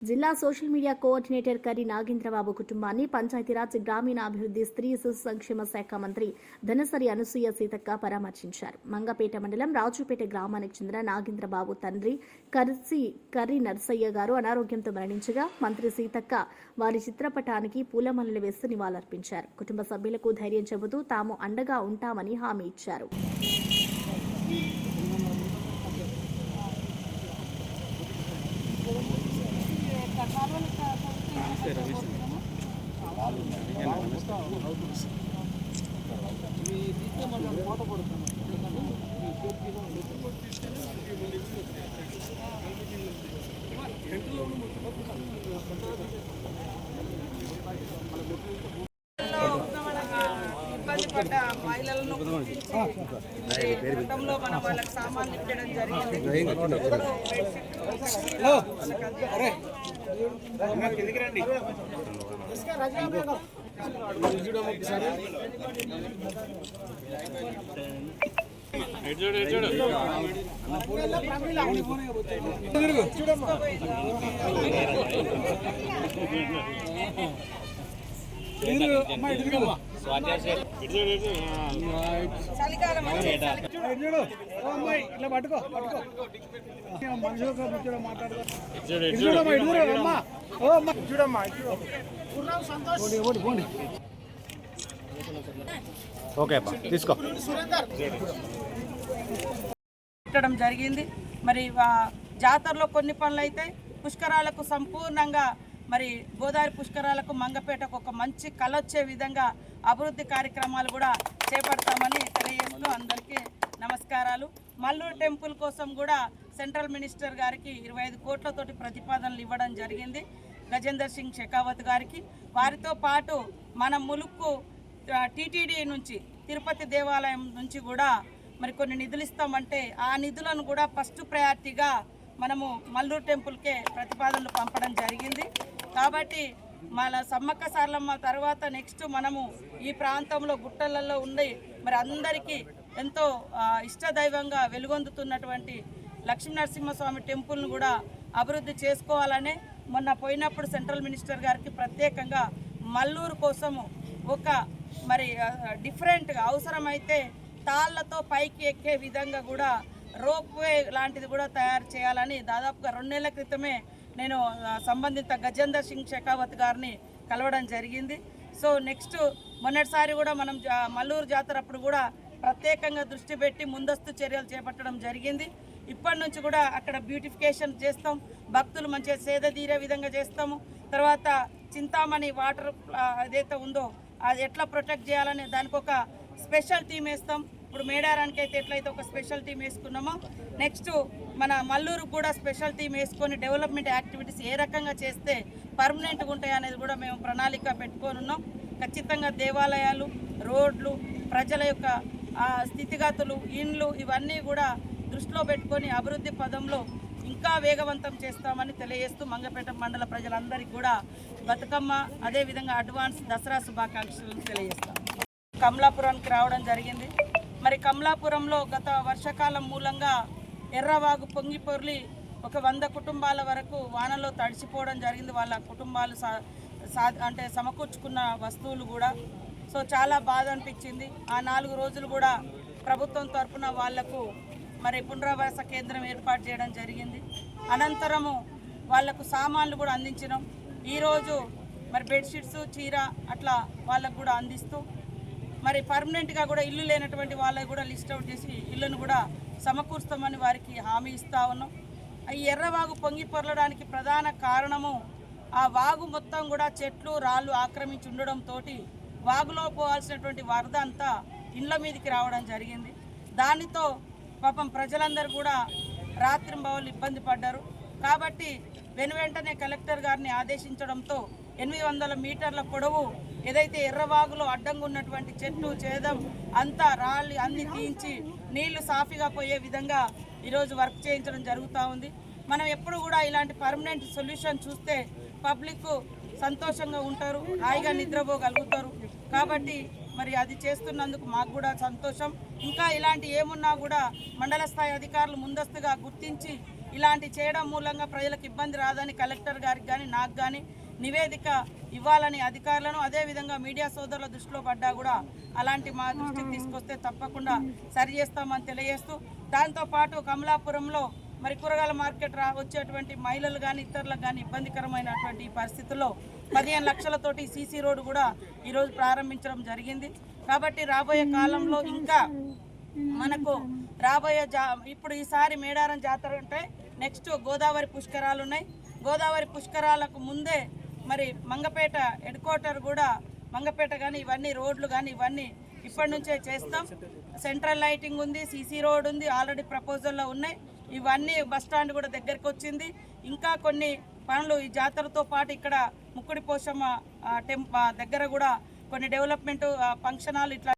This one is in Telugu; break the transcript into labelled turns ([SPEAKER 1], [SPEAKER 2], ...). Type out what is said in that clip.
[SPEAKER 1] జిల్లా social media coordinator Karri Nagendra Babu కుటుంబాన్ని పంచాయతీరాజ్ గ్రామీణాభివృద్ధి స్త్రీ శిశు సంక్షేమ శాఖ మంత్రి ధనసరి అనసూయ సీతక్క పరామర్శించారు. మంగపేట మండలం రాజుపేట గ్రామానికి చెందిన నాగేంద్రబాబు తండ్రి కర్రి నర్సయ్య గారు అనారోగ్యంతో మరణించగా మంత్రి సీతక్క వారి చిత్రపటానికి పూలమాలలు వేస్తూ నివాళులర్పించారు. కుటుంబ సభ్యులకు ధైర్యం చెబుతూ తాము అండగా ఉంటామని హామీ ఇచ్చారు.
[SPEAKER 2] ఇబ్బంది పడ్డ మహిళలను గతంలో మనం వాళ్ళకి సామాన్లు ఇవ్వడం జరిగింది. పెట్టడం జరిగింది. మరి జాతరలో కొన్ని పనులు అయితే పుష్కరాలకు సంపూర్ణంగా మరి గోదావరి పుష్కరాలకు మంగపేటకు ఒక మంచి కళొచ్చే విధంగా అభివృద్ధి కార్యక్రమాలు కూడా చేపడతామని తెలియజేస్తూ అందరికీ నమస్కారాలు. మల్లూరు టెంపుల్ కోసం కూడా సెంట్రల్ మినిస్టర్ గారికి 25 కోట్లతోటి ప్రతిపాదనలు ఇవ్వడం జరిగింది గజేందర్ సింగ్ షెకావత్ గారికి. వారితో పాటు మన ములుక్కు టీటీడీ నుంచి తిరుపతి దేవాలయం నుంచి కూడా మరి కొన్ని నిధులు ఇస్తామంటే ఆ నిధులను కూడా ఫస్ట్ ప్రయారిటీగా మనము మల్లూరు టెంపుల్కే ప్రతిపాదనలు పంపడం జరిగింది. కాబట్టి మన సమ్మక్క సారలమ్మ తర్వాత నెక్స్ట్ మనము ఈ ప్రాంతంలో గుట్టలలో ఉండి మరి అందరికీ ఎంతో ఇష్టదైవంగా వెలుగొందుతున్నటువంటి లక్ష్మీనరసింహస్వామి టెంపుల్ను కూడా అభివృద్ధి చేసుకోవాలనే మొన్న పోయినప్పుడు సెంట్రల్ మినిస్టర్ గారికి ప్రత్యేకంగా మల్లూరు కోసము ఒక మరి డిఫరెంట్గా అవసరమైతే తాళ్లతో పైకి ఎక్కే విధంగా కూడా రోప్వే లాంటిది కూడా తయారు చేయాలని దాదాపుగా 2 నెలల క్రితమే నేను సంబంధిత గజేందర్ సింగ్ షెకావత్ గారిని కలవడం జరిగింది. సో నెక్స్ట్ మొన్నటిసారి కూడా మనం మల్లూరు జాతర అప్పుడు కూడా ప్రత్యేకంగా దృష్టి పెట్టి ముందస్తు చర్యలు చేపట్టడం జరిగింది. ఇప్పటి నుంచి కూడా అక్కడ బ్యూటిఫికేషన్ చేస్తాం, భక్తులు మంచిగా సేద తీరే విధంగా చేస్తాము. తర్వాత చింతామణి వాటర్ ఏదైతే ఉందో అది ఎట్లా ప్రొటెక్ట్ చేయాలని దానికి ఒక స్పెషల్ టీం వేస్తాం. ఇప్పుడు మేడారానికి అయితే ఎట్లయితే ఒక స్పెషల్ టీం వేసుకున్నామో నెక్స్ట్ మన మల్లూరుకు కూడా స్పెషల్ టీం వేసుకొని డెవలప్మెంట్ యాక్టివిటీస్ ఏ రకంగా చేస్తే పర్మనెంట్గా ఉంటాయి అనేది కూడా మేము ప్రణాళిక పెట్టుకొని ఉన్నాం. ఖచ్చితంగా దేవాలయాలు, రోడ్లు, ప్రజల యొక్క స్థితిగతులు, ఇండ్లు ఇవన్నీ కూడా దృష్టిలో పెట్టుకొని అభివృద్ధి పదంలో ఇంకా వేగవంతం చేస్తామని తెలియజేస్తూ మంగపేట మండల ప్రజలందరికీ కూడా బతుకమ్మ అదేవిధంగా అడ్వాన్స్ దసరా శుభాకాంక్షలు తెలియజేస్తాం. కమలాపురానికి రావడం జరిగింది. మరి కమలాపురంలో గత వర్షాకాలం మూలంగా ఎర్రవాగు పొంగి పొర్లి ఒక 100 కుటుంబాల వరకు వానలో తడిసిపోవడం జరిగింది. వాళ్ళ కుటుంబాలు అంటే సమకూర్చుకున్న వస్తువులు కూడా. సో చాలా బాధ అనిపించింది. ఆ 4 రోజులు కూడా ప్రభుత్వం తరఫున వాళ్లకు మరి పునరావాస కేంద్రం ఏర్పాటు చేయడం జరిగింది. అనంతరము వాళ్లకు సామాన్లు కూడా అందించినాం. ఈరోజు మరి బెడ్షీట్స్, చీర అట్లా వాళ్ళకు కూడా అందిస్తూ మరి పర్మనెంట్గా కూడా ఇల్లు లేనటువంటి వాళ్ళకి కూడా లిస్ట్ అవుట్ చేసి ఇల్లును కూడా సమకూరుస్తామని వారికి హామీ ఇస్తూ ఉన్నాం. ఈ ఎర్రవాగు పొంగి పొరలడానికి ప్రధాన కారణము ఆ వాగు మొత్తం కూడా చెట్లు, రాళ్ళు ఆక్రమించి ఉండడంతో వాగులో పోవాల్సినటువంటి వరద అంతా ఇండ్ల మీదకి రావడం జరిగింది. దానితో పాపం ప్రజలందరూ కూడా రాత్రింబవళ్ళు ఇబ్బంది పడ్డారు. కాబట్టి వెనువెంటనే కలెక్టర్ గారిని ఆదేశించడంతో 800 మీటర్ల పొడవు ఏదైతే ఎర్రవాగులో అడ్డంగా ఉన్నటువంటి చెట్టు చేదం అంతా రాళ్ళు అన్ని తీయించి నీళ్లు సాఫీగా పోయే విధంగా ఈరోజు వర్క్ చేయించడం జరుగుతూ ఉంది. మనం ఎప్పుడు కూడా ఇలాంటి పర్మనెంట్ సొల్యూషన్ చూస్తే పబ్లిక్ సంతోషంగా ఉంటారు, హాయిగా నిద్రపోగలుగుతారు. కాబట్టి మరి అది చేస్తున్నందుకు మాకు కూడా సంతోషం. ఇంకా ఇలాంటి ఏమున్నా కూడా మండల స్థాయి అధికారులు ముందస్తుగా గుర్తించి ఇలాంటి చేయడం మూలంగా ప్రజలకు ఇబ్బంది రాదని కలెక్టర్ గారికి కానీ నాకు కానీ నివేదిక ఇవ్వాలని అధికారులను, అదేవిధంగా మీడియా సోదరుల దృష్టిలో పడ్డా కూడా అలాంటి మా దృష్టికి తీసుకొస్తే తప్పకుండా సరి చేస్తామని తెలియజేస్తూ, దాంతోపాటు కమలాపురంలో మరి కూరగాయల మార్కెట్ వచ్చేటువంటి మహిళలు కానీ ఇతరులకు కానీ ఇబ్బందికరమైనటువంటి పరిస్థితుల్లో 15 లక్షలతోటి సీసీ రోడ్డు కూడా ఈరోజు ప్రారంభించడం జరిగింది. కాబట్టి రాబోయే కాలంలో ఇంకా మనకు రాబోయే ఇప్పుడు ఈసారి మేడారం జాతర ఉంటే నెక్స్ట్ గోదావరి పుష్కరాలు ఉన్నాయి. గోదావరి పుష్కరాలకు ముందే మరి మంగపేట హెడ్ క్వార్టర్ కూడా మంగపేట కానీ ఇవన్నీ రోడ్లు కానీ ఇవన్నీ ఇప్పటి నుంచే చేస్తాం. సెంట్రల్ లైటింగ్ ఉంది, సీసీ రోడ్ ఉంది, ఆల్రెడీ ప్రపోజల్లో ఉన్నాయి. ఇవన్నీ బస్ స్టాండ్ కూడా దగ్గరికి వచ్చింది. ఇంకా కొన్ని పనులు ఈ జాతరతో పాటు ఇక్కడ ముక్కుడి పోషమ్మ దగ్గర కూడా కొన్ని డెవలప్మెంట్ ఫంక్షన్ హాల్ ఇట్లా